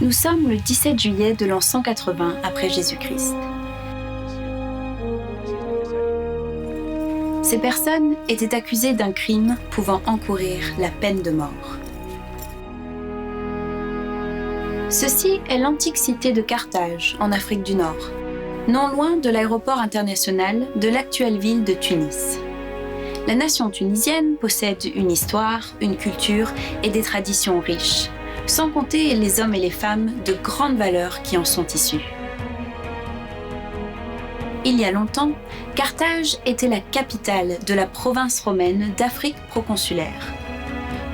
Nous sommes le 17 juillet de l'an 180 après Jésus-Christ. Ces personnes étaient accusées d'un crime pouvant encourir la peine de mort. Ceci est l'antique cité de Carthage, en Afrique du Nord, non loin de l'aéroport international de l'actuelle ville de Tunis. La nation tunisienne possède une histoire, une culture et des traditions riches, sans compter les hommes et les femmes de grande valeur qui en sont issus. Il y a longtemps, Carthage était la capitale de la province romaine d'Afrique proconsulaire,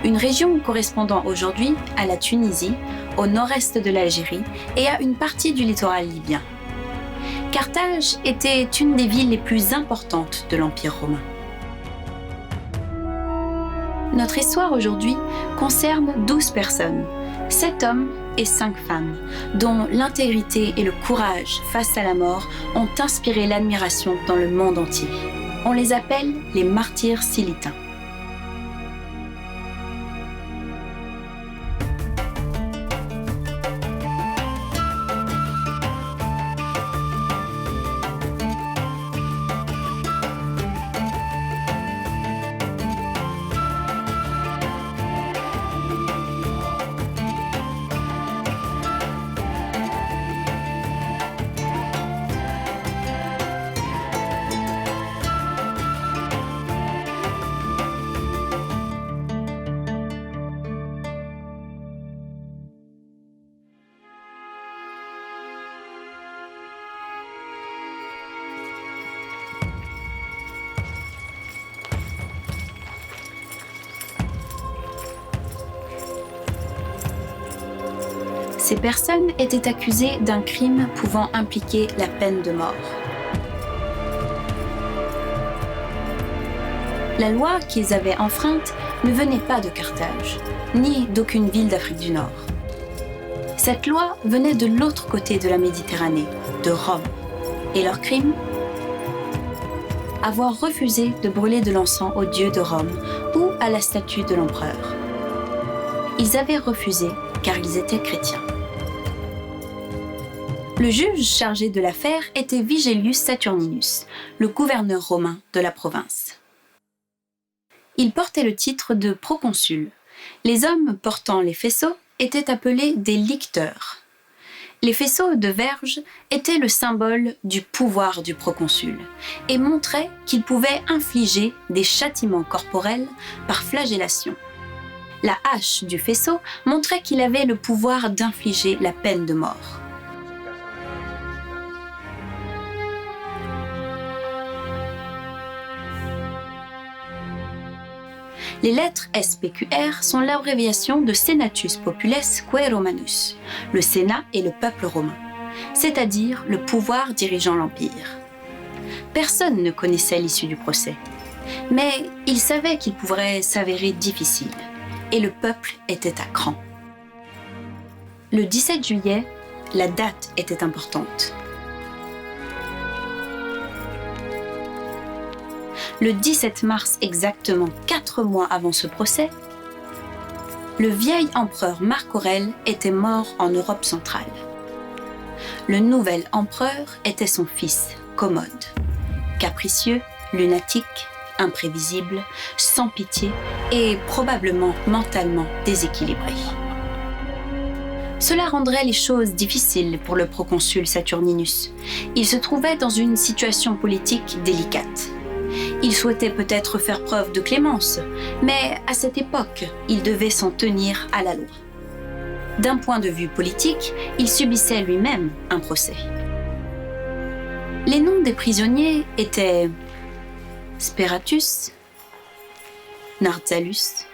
une région correspondant aujourd'hui à la Tunisie, au nord-est de l'Algérie et à une partie du littoral libyen. Carthage était une des villes les plus importantes de l'Empire romain. Notre histoire aujourd'hui concerne 12 personnes, 7 hommes et 5 femmes, dont l'intégrité et le courage face à la mort ont inspiré l'admiration dans le monde entier. On les appelle les martyrs silitains. Ces personnes étaient accusées d'un crime pouvant impliquer la peine de mort. La loi qu'ils avaient enfreinte ne venait pas de Carthage, ni d'aucune ville d'Afrique du Nord. Cette loi venait de l'autre côté de la Méditerranée, de Rome. Et leur crime ? Avoir refusé de brûler de l'encens au dieu de Rome ou à la statue de l'empereur. Ils avaient refusé car ils étaient chrétiens. Le juge chargé de l'affaire était Vigelius Saturninus, le gouverneur romain de la province. Il portait le titre de proconsul. Les hommes portant les faisceaux étaient appelés des licteurs. Les faisceaux de verge étaient le symbole du pouvoir du proconsul et montraient qu'il pouvait infliger des châtiments corporels par flagellation. La hache du faisceau montrait qu'il avait le pouvoir d'infliger la peine de mort. Les lettres SPQR sont l'abréviation de Senatus Popules Quae Romanus, le Sénat et le peuple romain, c'est-à-dire le pouvoir dirigeant l'Empire. Personne ne connaissait l'issue du procès, mais il savait qu'il pourrait s'avérer difficile, et le peuple était à cran. Le 17 juillet, la date était importante. Le 17 mars, exactement 4 mois avant ce procès, le vieil empereur Marc Aurèle était mort en Europe centrale. Le nouvel empereur était son fils, Commode, capricieux, lunatique, imprévisible, sans pitié et probablement mentalement déséquilibré. Cela rendrait les choses difficiles pour le proconsul Saturninus. Il se trouvait dans une situation politique délicate. Il souhaitait peut-être faire preuve de clémence, mais à cette époque, il devait s'en tenir à la loi. D'un point de vue politique, il subissait lui-même un procès. Les noms des prisonniers étaient Speratus, Narzalus,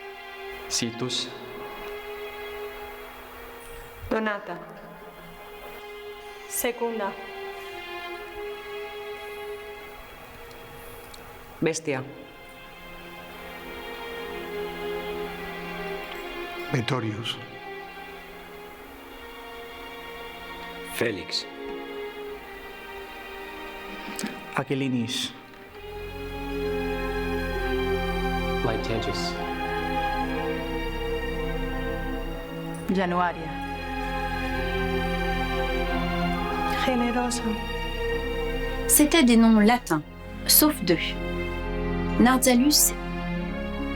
Situs, Donata, Secunda, Bestia, Metorius, Félix, Aquilinis, Laetentius, Januaria, generosa. C'étaient des noms latins, sauf deux, Nardzalus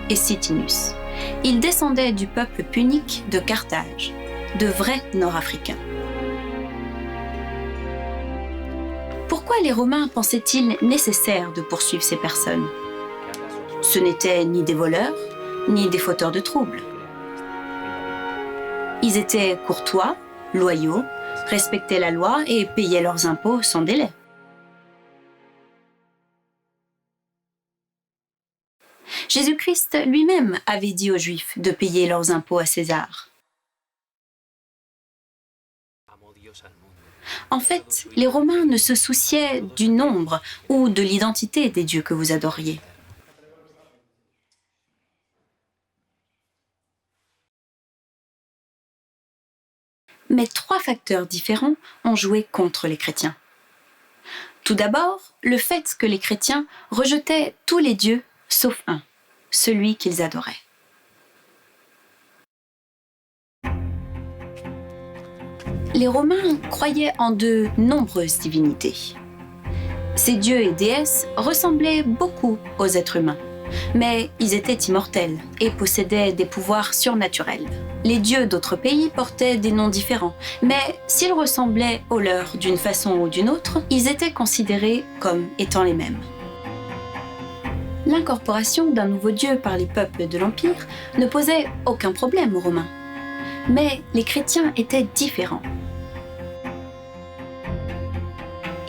et Sitinus. Ils descendaient du peuple punique de Carthage, de vrais Nord-Africains. Pourquoi les Romains pensaient-ils nécessaire de poursuivre ces personnes ? Ce n'étaient ni des voleurs, ni des fauteurs de troubles. Ils étaient courtois, loyaux, respectaient la loi et payaient leurs impôts sans délai. Jésus-Christ lui-même avait dit aux Juifs de payer leurs impôts à César. En fait, les Romains ne se souciaient du nombre ou de l'identité des dieux que vous adoriez. Mais trois facteurs différents ont joué contre les chrétiens. Tout d'abord, le fait que les chrétiens rejetaient tous les dieux sauf un, celui qu'ils adoraient. Les Romains croyaient en de nombreuses divinités. Ces dieux et déesses ressemblaient beaucoup aux êtres humains, mais ils étaient immortels et possédaient des pouvoirs surnaturels. Les dieux d'autres pays portaient des noms différents, mais s'ils ressemblaient aux leurs d'une façon ou d'une autre, ils étaient considérés comme étant les mêmes. L'incorporation d'un nouveau dieu par les peuples de l'Empire ne posait aucun problème aux Romains. Mais les chrétiens étaient différents.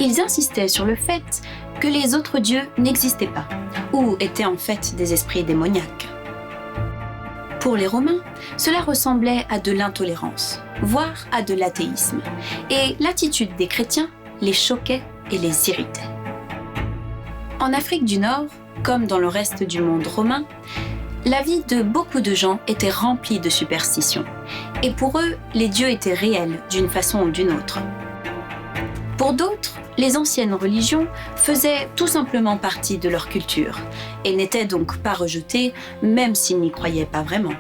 Ils insistaient sur le fait que les autres dieux n'existaient pas, ou étaient en fait des esprits démoniaques. Pour les Romains, cela ressemblait à de l'intolérance, voire à de l'athéisme, et l'attitude des chrétiens les choquait et les irritait. En Afrique du Nord, comme dans le reste du monde romain, la vie de beaucoup de gens était remplie de superstitions, et pour eux, les dieux étaient réels d'une façon ou d'une autre. Pour d'autres, les anciennes religions faisaient tout simplement partie de leur culture, et n'étaient donc pas rejetées, même s'ils n'y croyaient pas vraiment.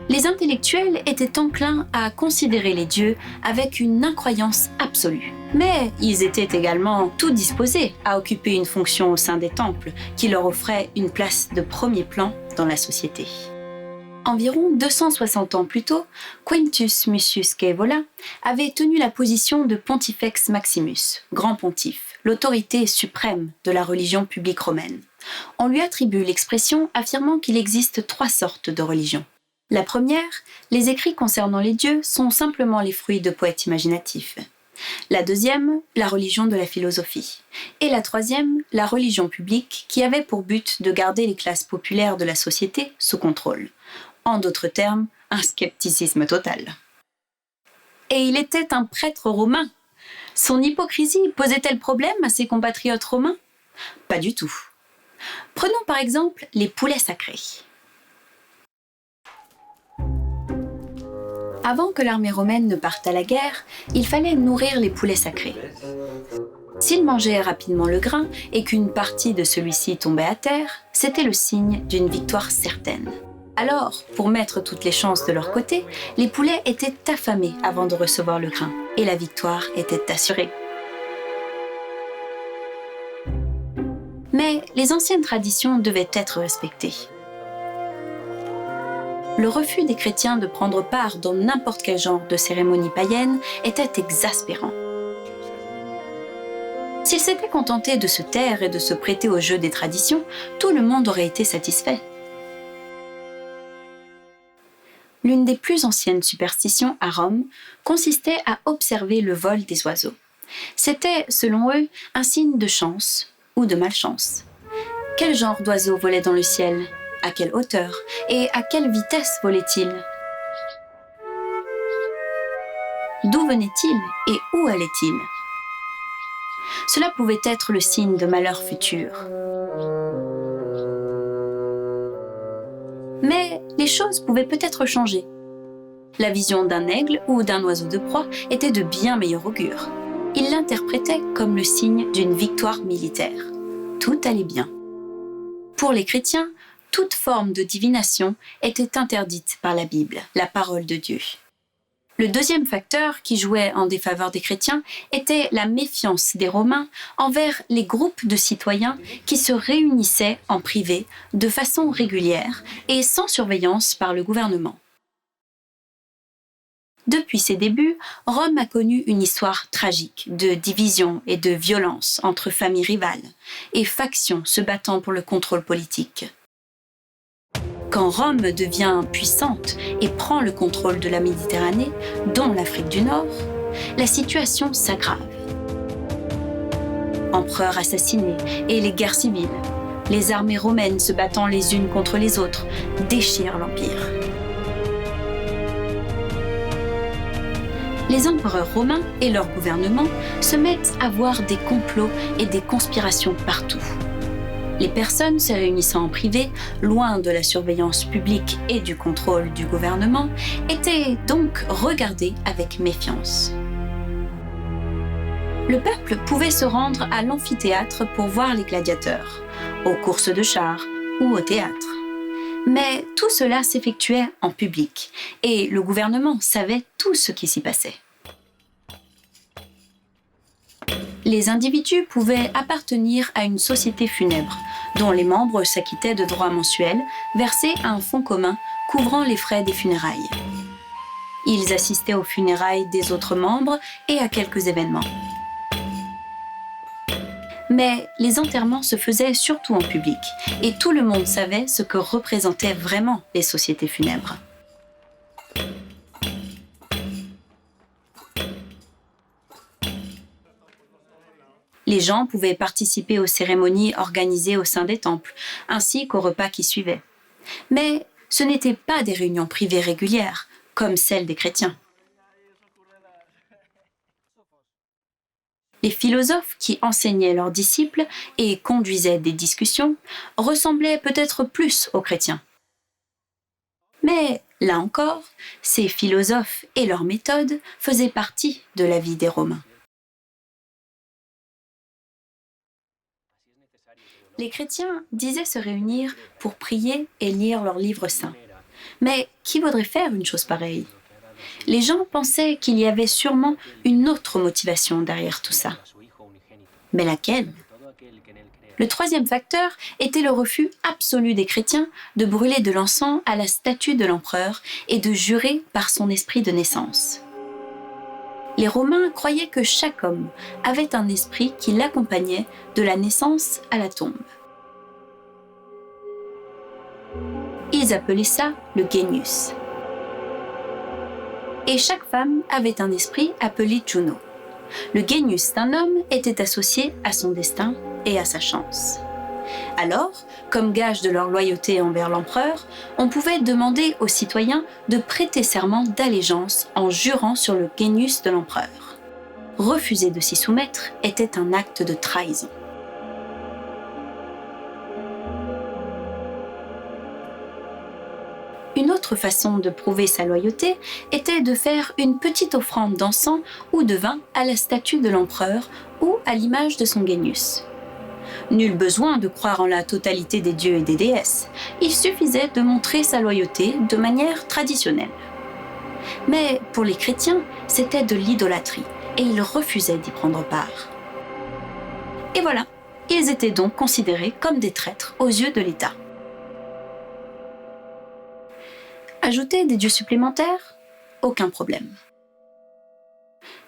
Les intellectuels étaient enclins à considérer les dieux avec une incroyance absolue. Mais ils étaient également tout disposés à occuper une fonction au sein des temples qui leur offrait une place de premier plan dans la société. Environ 260 ans plus tôt, Quintus Mucius Scaevola avait tenu la position de Pontifex Maximus, grand pontife, l'autorité suprême de la religion publique romaine. On lui attribue l'expression affirmant qu'il existe trois sortes de religions. La première, les écrits concernant les dieux sont simplement les fruits de poètes imaginatifs. La deuxième, la religion de la philosophie. Et la troisième, la religion publique, qui avait pour but de garder les classes populaires de la société sous contrôle. En d'autres termes, un scepticisme total. Et il était un prêtre romain. Son hypocrisie posait-elle problème à ses compatriotes romains ? Pas du tout. Prenons par exemple les poulets sacrés. Avant que l'armée romaine ne parte à la guerre, il fallait nourrir les poulets sacrés. S'ils mangeaient rapidement le grain et qu'une partie de celui-ci tombait à terre, c'était le signe d'une victoire certaine. Alors, pour mettre toutes les chances de leur côté, les poulets étaient affamés avant de recevoir le grain, et la victoire était assurée. Mais les anciennes traditions devaient être respectées. Le refus des chrétiens de prendre part dans n'importe quel genre de cérémonie païenne était exaspérant. S'ils s'étaient contentés de se taire et de se prêter au jeu des traditions, tout le monde aurait été satisfait. L'une des plus anciennes superstitions à Rome consistait à observer le vol des oiseaux. C'était, selon eux, un signe de chance ou de malchance. Quel genre d'oiseaux volait dans le ciel ? À quelle hauteur ? Et à quelle vitesse volait-il ? D'où venait-il et où allait-il ? Cela pouvait être le signe de malheur futur. Mais les choses pouvaient peut-être changer. La vision d'un aigle ou d'un oiseau de proie était de bien meilleur augure. Ils l'interprétaient comme le signe d'une victoire militaire. Tout allait bien. Pour les chrétiens, toute forme de divination était interdite par la Bible, la parole de Dieu. Le deuxième facteur qui jouait en défaveur des chrétiens était la méfiance des Romains envers les groupes de citoyens qui se réunissaient en privé de façon régulière et sans surveillance par le gouvernement. Depuis ses débuts, Rome a connu une histoire tragique de division et de violence entre familles rivales et factions se battant pour le contrôle politique. Quand Rome devient puissante et prend le contrôle de la Méditerranée, dont l'Afrique du Nord, la situation s'aggrave. Empereurs assassinés et les guerres civiles, les armées romaines se battant les unes contre les autres, déchirent l'Empire. Les empereurs romains et leur gouvernement se mettent à voir des complots et des conspirations partout. Les personnes se réunissant en privé, loin de la surveillance publique et du contrôle du gouvernement, étaient donc regardées avec méfiance. Le peuple pouvait se rendre à l'amphithéâtre pour voir les gladiateurs, aux courses de chars ou au théâtre. Mais tout cela s'effectuait en public et le gouvernement savait tout ce qui s'y passait. Les individus pouvaient appartenir à une société funèbre, dont les membres s'acquittaient de droits mensuels versés à un fonds commun couvrant les frais des funérailles. Ils assistaient aux funérailles des autres membres et à quelques événements. Mais les enterrements se faisaient surtout en public, et tout le monde savait ce que représentaient vraiment les sociétés funèbres. Les gens pouvaient participer aux cérémonies organisées au sein des temples, ainsi qu'aux repas qui suivaient. Mais ce n'étaient pas des réunions privées régulières, comme celles des chrétiens. Les philosophes qui enseignaient leurs disciples et conduisaient des discussions ressemblaient peut-être plus aux chrétiens. Mais, là encore, ces philosophes et leurs méthodes faisaient partie de la vie des Romains. Les chrétiens disaient se réunir pour prier et lire leurs livres saints. Mais qui voudrait faire une chose pareille ? Les gens pensaient qu'il y avait sûrement une autre motivation derrière tout ça. Mais laquelle ? Le troisième facteur était le refus absolu des chrétiens de brûler de l'encens à la statue de l'empereur et de jurer par son esprit de naissance. Les Romains croyaient que chaque homme avait un esprit qui l'accompagnait de la naissance à la tombe. Ils appelaient ça le Genius. Et chaque femme avait un esprit appelé Juno. Le Genius d'un homme était associé à son destin et à sa chance. Alors, comme gage de leur loyauté envers l'empereur, on pouvait demander aux citoyens de prêter serment d'allégeance en jurant sur le Genius de l'empereur. Refuser de s'y soumettre était un acte de trahison. Une autre façon de prouver sa loyauté était de faire une petite offrande d'encens ou de vin à la statue de l'empereur ou à l'image de son Genius. Nul besoin de croire en la totalité des dieux et des déesses. Il suffisait de montrer sa loyauté de manière traditionnelle. Mais pour les chrétiens, c'était de l'idolâtrie et ils refusaient d'y prendre part. Et voilà, ils étaient donc considérés comme des traîtres aux yeux de l'État. Ajouter des dieux supplémentaires ? Aucun problème.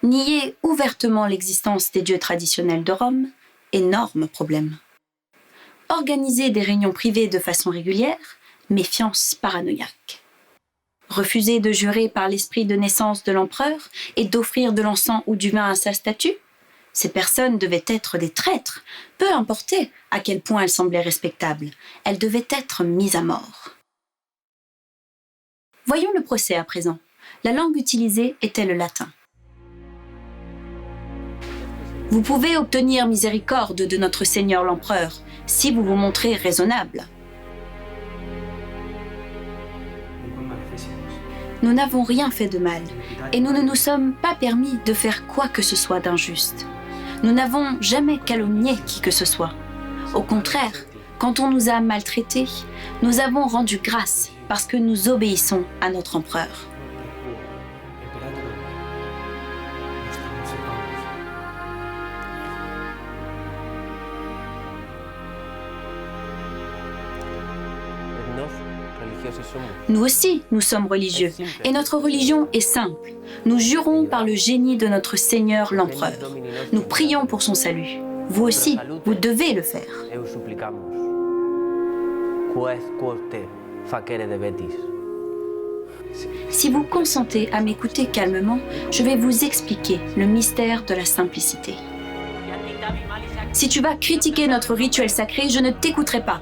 Nier ouvertement l'existence des dieux traditionnels de Rome ? Énorme problème. Organiser des réunions privées de façon régulière ? Méfiance paranoïaque. Refuser de jurer par l'esprit de naissance de l'empereur et d'offrir de l'encens ou du vin à sa statue ? Ces personnes devaient être des traîtres, peu importé à quel point elles semblaient respectables. Elles devaient être mises à mort. Voyons le procès à présent. La langue utilisée était le latin. Vous pouvez obtenir miséricorde de notre Seigneur l'Empereur, si vous vous montrez raisonnable. Nous n'avons rien fait de mal, et nous ne nous sommes pas permis de faire quoi que ce soit d'injuste. Nous n'avons jamais calomnié qui que ce soit. Au contraire, quand on nous a maltraités, nous avons rendu grâce parce que nous obéissons à notre empereur. Nous aussi, nous sommes religieux, et notre religion est simple. Nous jurons par le génie de notre Seigneur l'Empereur. Nous prions pour son salut. Vous aussi, vous devez le faire. Si vous consentez à m'écouter calmement, je vais vous expliquer le mystère de la simplicité. Si tu vas critiquer notre rituel sacré, je ne t'écouterai pas.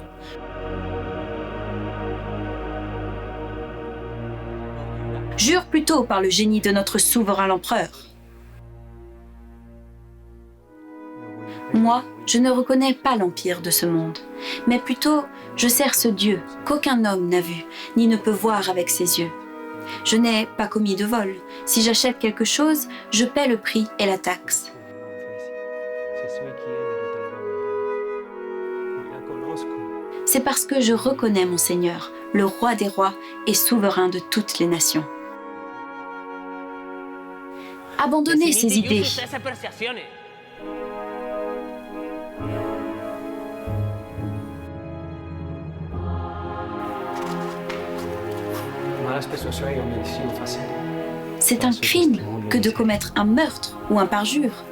Jure plutôt par le génie de notre souverain l'empereur. Moi, je ne reconnais pas l'empire de ce monde, mais plutôt je sers ce Dieu qu'aucun homme n'a vu, ni ne peut voir avec ses yeux. Je n'ai pas commis de vol. Si j'achète quelque chose, je paie le prix et la taxe. C'est parce que je reconnais mon Seigneur, le roi des rois et souverain de toutes les nations. Abandonnez ces idées. C'est un crime que de commettre un meurtre ou un parjure.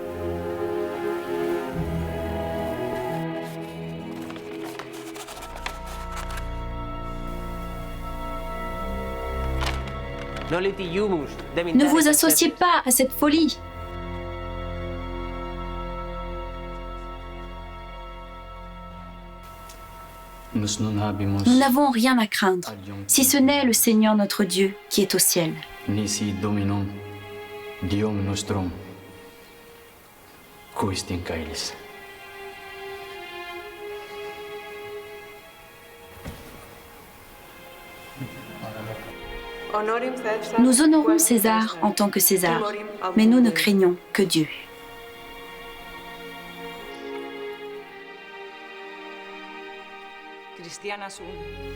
Ne vous associez pas à cette folie. Nous n'avons rien à craindre, si ce n'est le Seigneur notre Dieu qui est au ciel. Nisi Dominum, Deum nostrum, qui est in caelis. Nous honorons César en tant que César, mais nous ne craignons que Dieu.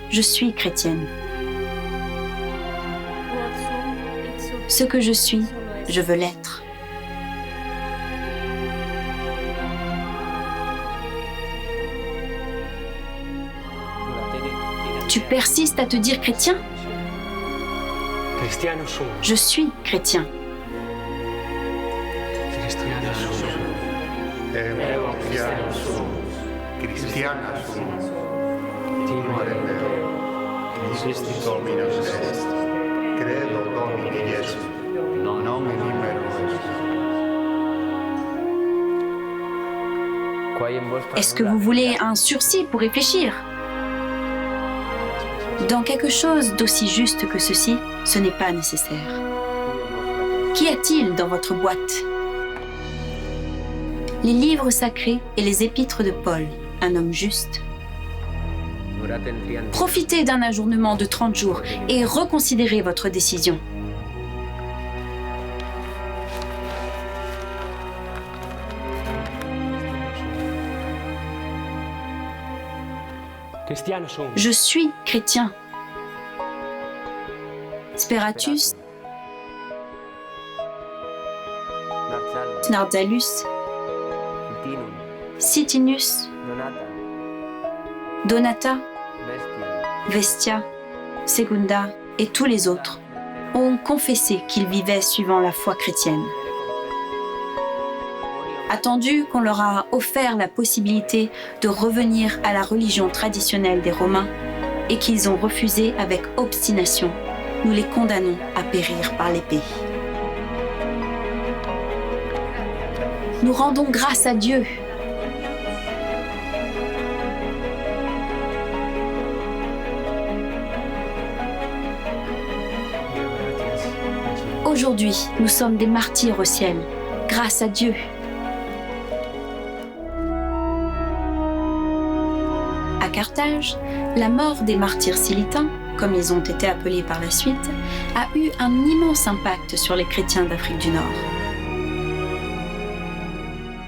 Je suis chrétienne. Ce que je suis, je veux l'être. Tu persistes à te dire chrétien ? Je suis chrétien. Est-ce que vous voulez un sursis pour réfléchir ? Dans quelque chose d'aussi juste que ceci, ce n'est pas nécessaire. Qu'y a-t-il dans votre boîte ? Les livres sacrés et les épîtres de Paul, un homme juste. Profitez d'un ajournement de 30 jours et reconsidérez votre décision. Je suis chrétien. Speratus, Nardalus, Sitinus, Donata, Vestia, Segunda et tous les autres ont confessé qu'ils vivaient suivant la foi chrétienne. Attendu qu'on leur a offert la possibilité de revenir à la religion traditionnelle des Romains et qu'ils ont refusé avec obstination, nous les condamnons à périr par l'épée. Nous rendons grâce à Dieu. Aujourd'hui, nous sommes des martyrs au ciel, grâce à Dieu. À Carthage, la mort des martyrs silitains, comme ils ont été appelés par la suite, a eu un immense impact sur les chrétiens d'Afrique du Nord.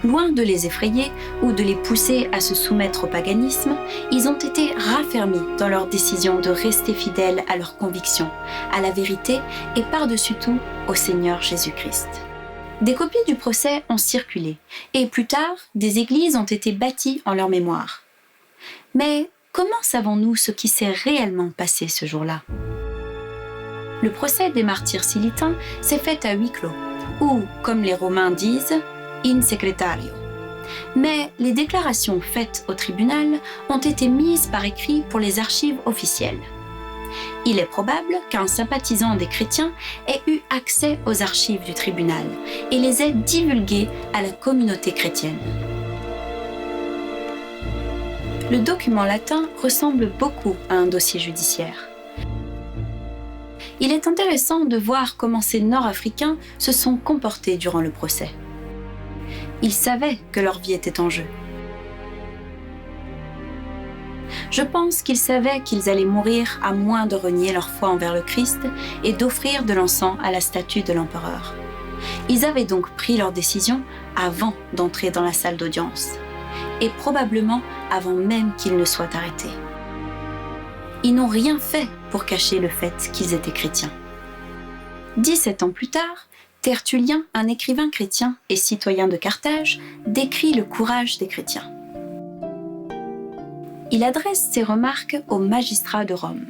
Loin de les effrayer ou de les pousser à se soumettre au paganisme, ils ont été raffermis dans leur décision de rester fidèles à leurs convictions, à la vérité et par-dessus tout au Seigneur Jésus-Christ. Des copies du procès ont circulé et plus tard, des églises ont été bâties en leur mémoire. Mais comment savons-nous ce qui s'est réellement passé ce jour-là ? Le procès des martyrs silitains s'est fait à huis clos, ou, comme les Romains disent, in secretario. Mais les déclarations faites au tribunal ont été mises par écrit pour les archives officielles. Il est probable qu'un sympathisant des chrétiens ait eu accès aux archives du tribunal et les ait divulguées à la communauté chrétienne. Le document latin ressemble beaucoup à un dossier judiciaire. Il est intéressant de voir comment ces Nord-Africains se sont comportés durant le procès. Ils savaient que leur vie était en jeu. Je pense qu'ils savaient qu'ils allaient mourir à moins de renier leur foi envers le Christ et d'offrir de l'encens à la statue de l'empereur. Ils avaient donc pris leur décision avant d'entrer dans la salle d'audience, et probablement avant même qu'ils ne soient arrêtés. Ils n'ont rien fait pour cacher le fait qu'ils étaient chrétiens. 17 ans plus tard, Tertullien, un écrivain chrétien et citoyen de Carthage, décrit le courage des chrétiens. Il adresse ses remarques aux magistrats de Rome.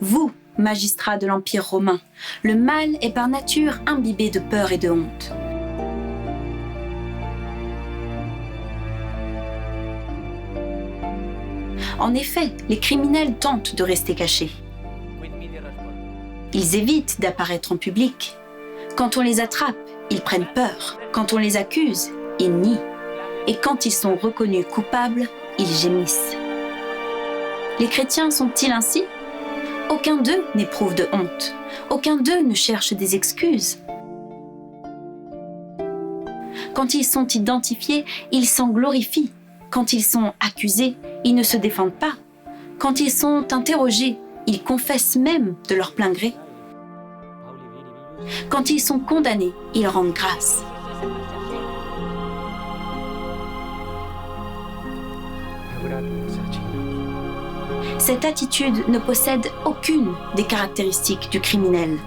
Vous, magistrats de l'Empire romain, le mal est par nature imbibé de peur et de honte. En effet, les criminels tentent de rester cachés. Ils évitent d'apparaître en public. Quand on les attrape, ils prennent peur. Quand on les accuse, ils nient. Et quand ils sont reconnus coupables, ils gémissent. Les chrétiens sont-ils ainsi ? Aucun d'eux n'éprouve de honte. Aucun d'eux ne cherche des excuses. Quand ils sont identifiés, ils s'en glorifient. Quand ils sont accusés, ils ne se défendent pas. Quand ils sont interrogés, ils confessent même de leur plein gré. Quand ils sont condamnés, ils rendent grâce. Cette attitude ne possède aucune des caractéristiques du criminel.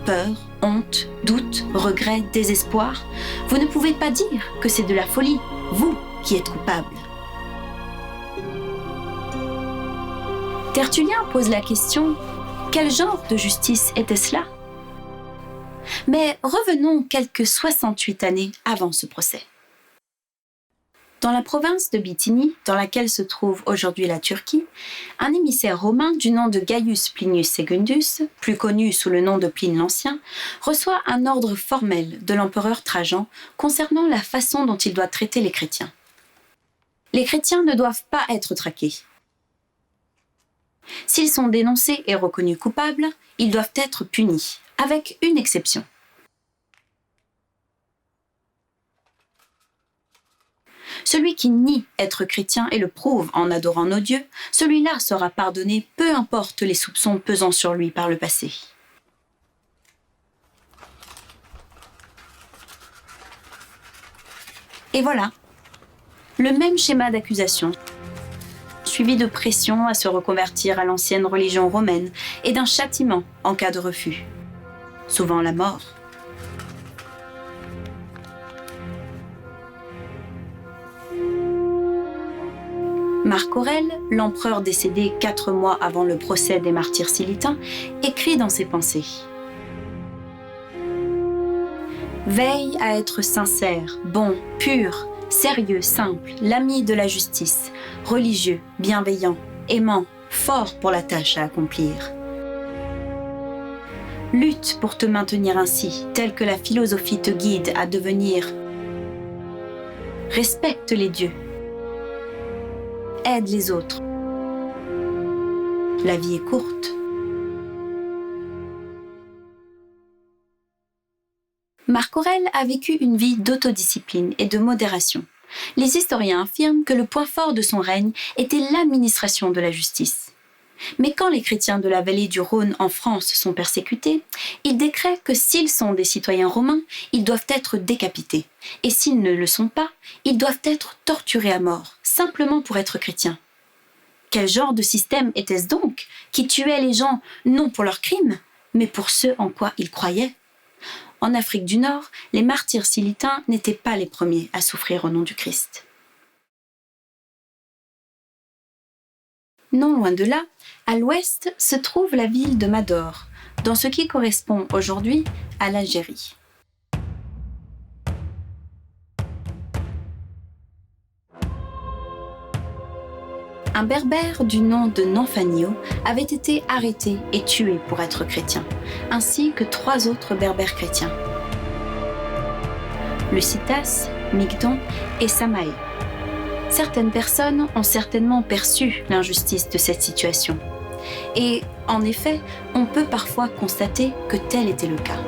Peur, honte, doute, regret, désespoir. Vous ne pouvez pas dire que c'est de la folie, vous qui êtes coupable. Tertullien pose la question, quel genre de justice était cela ? Mais revenons quelques 68 années avant ce procès. Dans la province de Bithynie, dans laquelle se trouve aujourd'hui la Turquie, un émissaire romain du nom de Gaius Plinius Secundus, plus connu sous le nom de Pline l'Ancien, reçoit un ordre formel de l'empereur Trajan concernant la façon dont il doit traiter les chrétiens. Les chrétiens ne doivent pas être traqués. S'ils sont dénoncés et reconnus coupables, ils doivent être punis, avec une exception. Celui qui nie être chrétien et le prouve en adorant nos dieux, celui-là sera pardonné, peu importe les soupçons pesant sur lui par le passé. Et voilà, le même schéma d'accusation, suivi de pression à se reconvertir à l'ancienne religion romaine et d'un châtiment en cas de refus, souvent la mort. Marc Aurèle, l'empereur décédé 4 mois avant le procès des martyrs silitains, écrit dans ses pensées « Veille à être sincère, bon, pur, sérieux, simple, l'ami de la justice, religieux, bienveillant, aimant, fort pour la tâche à accomplir. Lutte pour te maintenir ainsi, tel que la philosophie te guide à devenir. Respecte les dieux. Aide les autres. La vie est courte. » Marc Aurèle a vécu une vie d'autodiscipline et de modération. Les historiens affirment que le point fort de son règne était l'administration de la justice. Mais quand les chrétiens de la vallée du Rhône en France sont persécutés, il décrète que s'ils sont des citoyens romains, ils doivent être décapités. Et s'ils ne le sont pas, ils doivent être torturés à mort, simplement pour être chrétiens. Quel genre de système était-ce donc, qui tuait les gens non pour leurs crimes, mais pour ce en quoi ils croyaient ? En Afrique du Nord, les martyrs silitains n'étaient pas les premiers à souffrir au nom du Christ. Non loin de là, à l'ouest se trouve la ville de Mador, dans ce qui correspond aujourd'hui à l'Algérie. Un berbère du nom de Nanfanio avait été arrêté et tué pour être chrétien, ainsi que 3 autres berbères chrétiens. Le Citas, Migdon et Samaé. Certaines personnes ont certainement perçu l'injustice de cette situation. Et, en effet, on peut parfois constater que tel était le cas.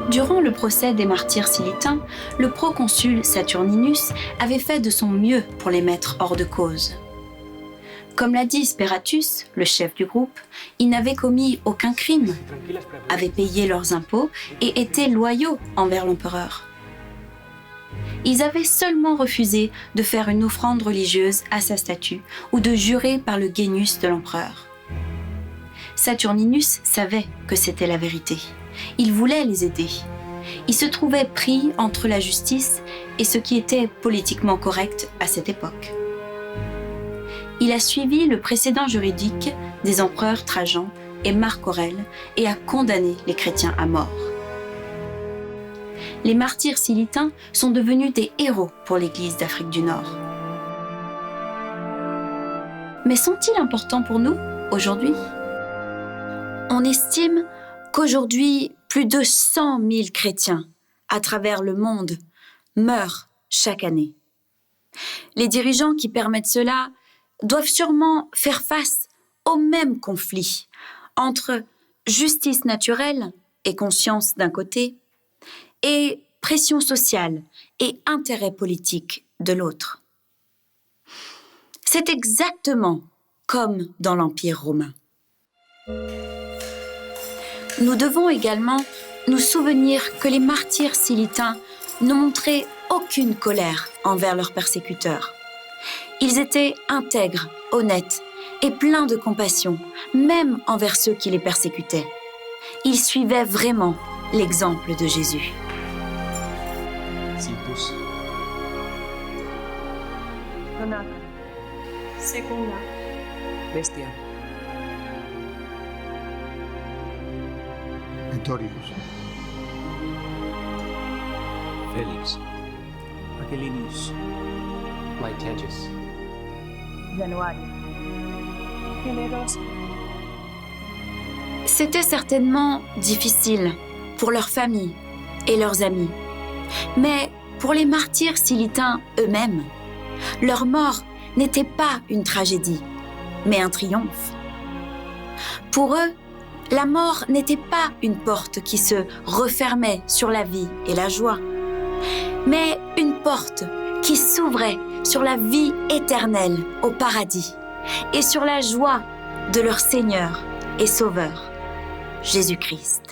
Durant le procès des martyrs silitains, le proconsul Saturninus avait fait de son mieux pour les mettre hors de cause. Comme l'a dit Speratus, le chef du groupe, ils n'avaient commis aucun crime, avaient payé leurs impôts et étaient loyaux envers l'empereur. Ils avaient seulement refusé de faire une offrande religieuse à sa statue ou de jurer par le Genius de l'empereur. Saturninus savait que c'était la vérité. Il voulait les aider. Il se trouvait pris entre la justice et ce qui était politiquement correct à cette époque. Il a suivi le précédent juridique des empereurs Trajan et Marc Aurèle et a condamné les chrétiens à mort. Les martyrs silitains sont devenus des héros pour l'Église d'Afrique du Nord. Mais sont-ils importants pour nous aujourd'hui ? On estime qu'aujourd'hui, plus de 100 000 chrétiens à travers le monde meurent chaque année. Les dirigeants qui permettent cela doivent sûrement faire face au même conflit entre justice naturelle et conscience d'un côté et pression sociale et intérêt politique de l'autre. C'est exactement comme dans l'Empire romain. Nous devons également nous souvenir que les martyrs silitains ne montraient aucune colère envers leurs persécuteurs. Ils étaient intègres, honnêtes et pleins de compassion, même envers ceux qui les persécutaient. Ils suivaient vraiment l'exemple de Jésus. Citus. Donata. Secunda. Bestia. Pretorius. Felix. Aquilinis. Laetius. Januario. Generosa. C'était certainement difficile pour leurs familles et leurs amis. Mais pour les martyrs silitains eux-mêmes, leur mort n'était pas une tragédie, mais un triomphe. Pour eux, la mort n'était pas une porte qui se refermait sur la vie et la joie, mais une porte qui s'ouvrait sur la vie éternelle au paradis et sur la joie de leur Seigneur et Sauveur, Jésus-Christ.